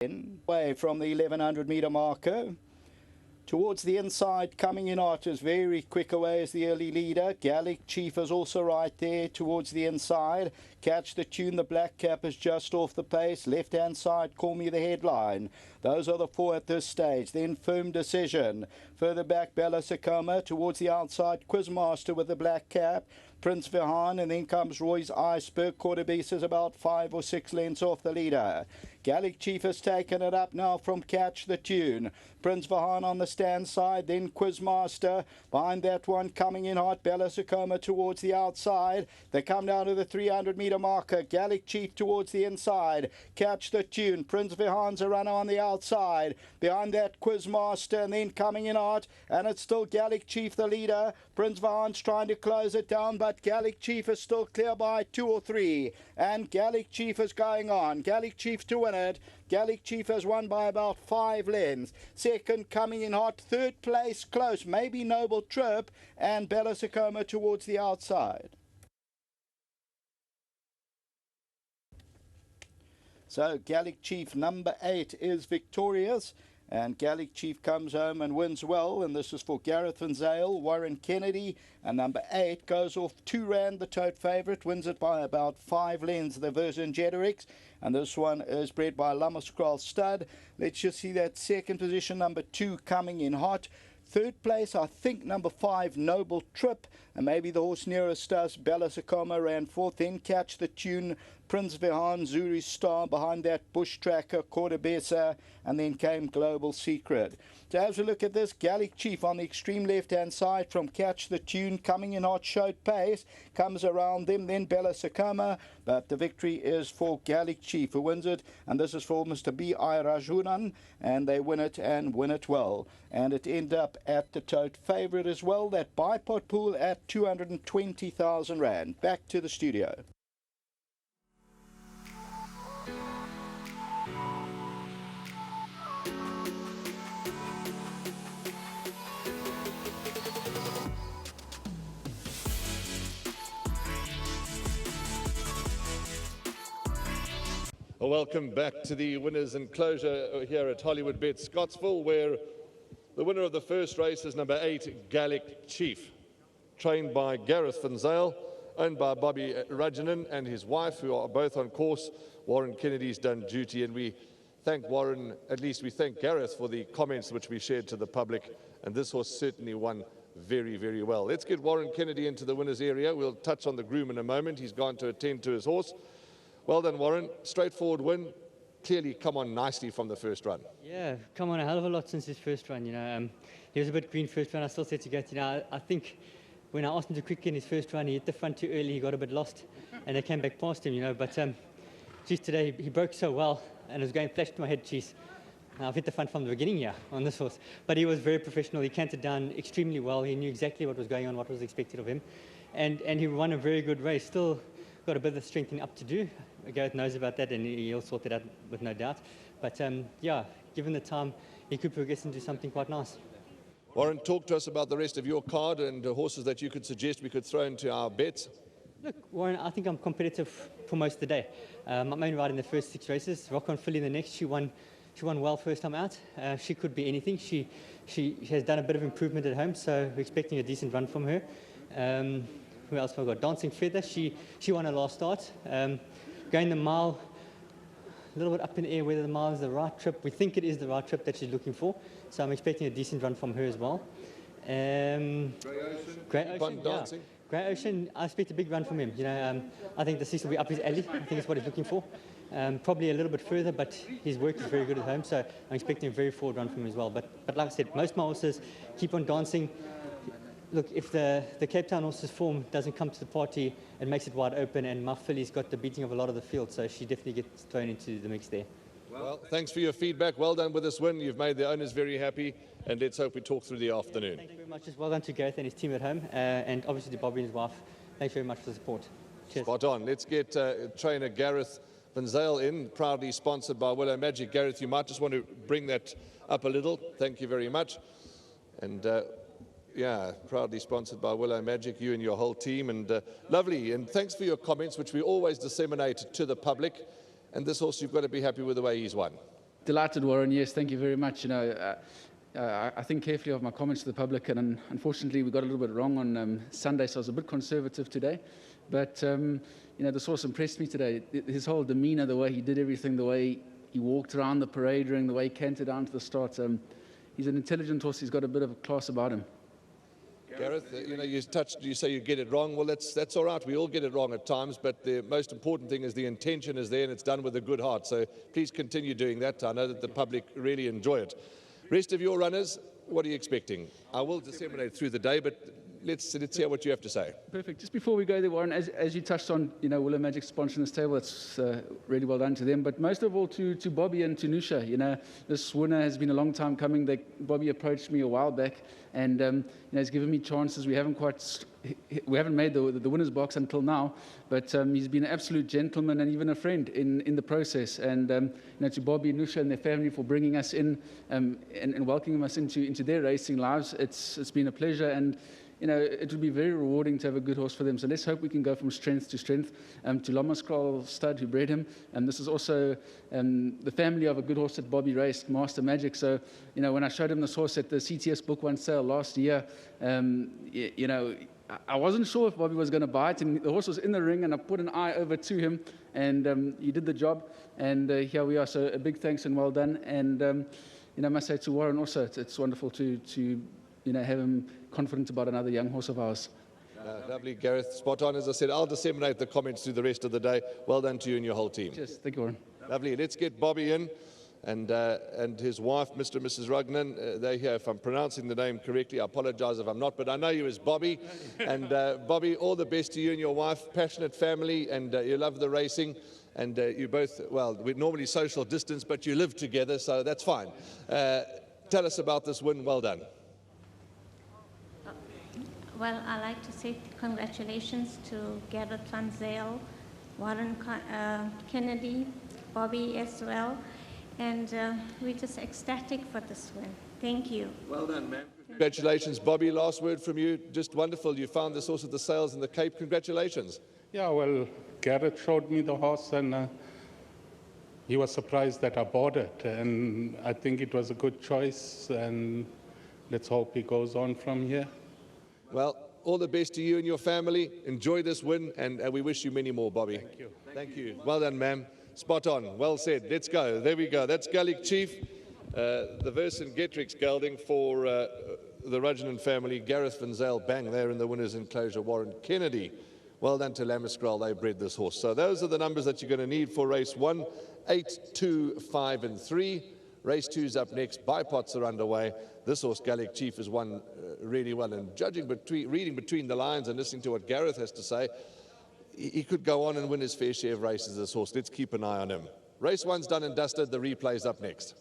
away from the 1100-meter marker. Towards the inside, coming in hot is very quick away as the early leader. GALLIC Chief is also right there towards the inside. Catch the Tune, the black cap is just off the pace. Left-hand side, Call Me the Headline. Those are the four at this stage. Then Firm Decision. Further back, Bella Sakoma. Towards the outside, Quizmaster with the black cap. Prince Vihan, and then comes Roy's Iceberg. Quarterbeast is about 5 or 6 lengths off the leader. GALLIC Chief has taken it up now from Catch the Tune. Prince Vihan on the stand side, then Quizmaster. Behind that one, coming in hot, Bella Sakoma towards the outside. They come down to the 300-meter marker. GALLIC Chief towards the inside. Catch the Tune. Prince Vihan's a runner on the outside. Behind that, Quizmaster, and then coming in hot, and it's still GALLIC Chief the leader. Prince Vihan's trying to close it down, but GALLIC Chief is still clear by 2 or 3. And GALLIC Chief is going on. GALLIC Chief to win it. GALLIC Chief has won by about 5 lengths. Second coming in hot. Third place close. Maybe Noble Trip. And Bella Sakoma towards the outside. So GALLIC Chief number 8 is victorious. And GALLIC Chief comes home and wins well. And this is for Gareth Van Zyl, Warren Kennedy. And number 8 goes off 2 rand, the tote favourite. Wins it by about 5 lengths, the Virgin Jedrix. And this one is bred by Lammerskral Stud. Let's just see that second position, number 2 coming in hot. Third place, I think number 5, Noble Trip. And maybe the horse nearest us, Bella Sakoma, ran 4th. Then Catch the Tune, Prince Vihan, Zuri Star. Behind that, Bush Tracker, Quarterbessa. And then came Global Secret. To have a look at this, GALLIC Chief on the extreme left-hand side from Catch the Tune. Coming in hot, showed pace. Comes around them, then Bella Sakoma. But the victory is for GALLIC Chief, who wins it. And this is for Mr. B.I. Rajunan. And they win it and win it well. And it ended up at the tote favourite as well, that bipod pool at 220,000 rand. Back to the studio. Welcome back to the winners' enclosure here at Hollywoodbets Scottsville, where the winner of the first race is number 8, GALLIC Chief, trained by Gareth Van Zyl, owned by Bobby Rajanen and his wife, who are both on course. Warren Kennedy's done duty, and we thank Warren, at least we thank Gareth for the comments which we shared to the public, and this horse certainly won very, very well. Let's get Warren Kennedy into the winners area. We'll touch on the groom in a moment. He's gone to attend to his horse. Well done, Warren. Straightforward win. Clearly come on nicely from the first run. Yeah, come on a hell of a lot since his first run. He was a bit green first run. I still said to Gareth, I think when I asked him to quick in his first run, he hit the front too early. He got a bit lost, and they came back past him. But geez, today he broke so well, and it was going flash to my head. Geez, I've hit the front from the beginning here on this horse. But he was very professional. He canted down extremely well. He knew exactly what was going on, what was expected of him, and he won a very good race. Still got a bit of strengthening up to do. Gareth knows about that, and he'll sort it out with no doubt. But yeah, given the time, he could progress into something quite nice. Warren, talk to us about the rest of your card and the horses that you could suggest we could throw into our bets. Look, Warren, I think I'm competitive for most of the day. I'm only riding the first 6 races. Rock on Philly the next. She won well first time out. She could be anything. She has done a bit of improvement at home, so we're expecting a decent run from her. Who else have I got? Dancing Feather. She won her last start. Going the mile, a little bit up in the air whether the mile is the right trip. We think it is the right trip that she's looking for, so I'm expecting a decent run from her as well. Grey Ocean, yeah. Grey Ocean, I expect a big run from him. I think the 6 will be up his alley. I think it's what he's looking for. Probably a little bit further, but his work is very good at home, so I'm expecting a very forward run from him as well. But like I said, most of my horses keep on dancing. Look, if the Cape Town horse's form doesn't come to the party, it makes it wide open, and my filly's got the beating of a lot of the field, so she definitely gets thrown into the mix there. Well, thanks for your feedback. Well done with this win. You've made the owners very happy, and let's hope we talk through the afternoon. Thank you very much. Well done to Gareth and his team at home, and obviously to Bobby and his wife. Thanks very much for the support. Cheers. Spot on. Let's get trainer Gareth Van Zyl in, proudly sponsored by Willow Magic. Gareth, you might just want to bring that up a little. Thank you very much. And yeah, proudly sponsored by Willow Magic, you and your whole team, and lovely. And thanks for your comments, which we always disseminate to the public. And this horse, you've got to be happy with the way he's won. Delighted, Warren. Yes, thank you very much. I think carefully of my comments to the public, and unfortunately we got a little bit wrong on Sunday, so I was a bit conservative today. But this horse impressed me today. His whole demeanour, the way he did everything, the way he walked around the parade ring, the way he cantered down to the start. He's an intelligent horse. He's got a bit of class about him. Gareth, you say you get it wrong. Well, that's all right. We all get it wrong at times, but the most important thing is the intention is there and it's done with a good heart. So please continue doing that. I know that the public really enjoy it. Rest of your runners, what are you expecting? I will disseminate through the day, but let's hear what you have to say. Perfect. Just before we go there, Warren, as you touched on, Willow Magic sponsoring this table, it's really well done to them. But most of all to Bobby and to Nusha. This winner has been a long time coming. Bobby approached me a while back, and he's given me chances. We haven't made the winner's box until now, but he's been an absolute gentleman and even a friend in the process. And to Bobby, Nusha, and their family for bringing us in and welcoming us into their racing lives. It's been a pleasure, and it would be very rewarding to have a good horse for them. So let's hope we can go from strength to strength. To Lomascroll Stud, who bred him, and this is also the family of a good horse that Bobby raced, Master Magic. So, when I showed him this horse at the CTS Book One sale last year, I wasn't sure if Bobby was going to bite, and the horse was in the ring, and I put an eye over to him, and he did the job, and here we are. So a big thanks and well done. And I must say to Warren also, it's wonderful to have him confident about another young horse of ours. Lovely, Gareth. Spot on. As I said, I'll disseminate the comments through the rest of the day. Well done to you and your whole team. Cheers. Thank you, Warren. Lovely. Let's get Bobby in. And his wife, Mr. and Mrs. Rugnan, they're here. If I'm pronouncing the name correctly, I apologize if I'm not, but I know you as Bobby. And Bobby, all the best to you and your wife, passionate family, and you love the racing. And you both, well, we're normally social distance, but you live together, so that's fine. Tell us about this win. Well done. Well, I'd like to say congratulations to Gareth Van Zyl, Warren Kennedy, Bobby as well. And we're just ecstatic for this win. Thank you. Well done, ma'am. Congratulations, Bobby. Last word from you. Just wonderful. You found this horse at the sales in the Cape. Congratulations. Yeah, well, Gareth showed me the horse, and he was surprised that I bought it. And I think it was a good choice, and let's hope he goes on from here. Well, all the best to you and your family. Enjoy this win, and we wish you many more, Bobby. Thank you. Thank you. Well done, ma'am. Spot on. Well said. Let's go. There we go. That's GALLIC Chief, the Versen Getrix gelding for the Rugnan family. Gareth Van Zyl, bang, there in the winner's enclosure. Warren Kennedy. Well done to Lamascroll. They bred this horse. So those are the numbers that you're going to need for race 1, 8, 2, 5, and 3. Race 2's up next. Bipots are underway. This horse, GALLIC Chief, has won really well. And reading between the lines and listening to what Gareth has to say, he could go on and win his fair share of races, this horse. Let's keep an eye on him. Race 1's done and dusted. The replay's up next.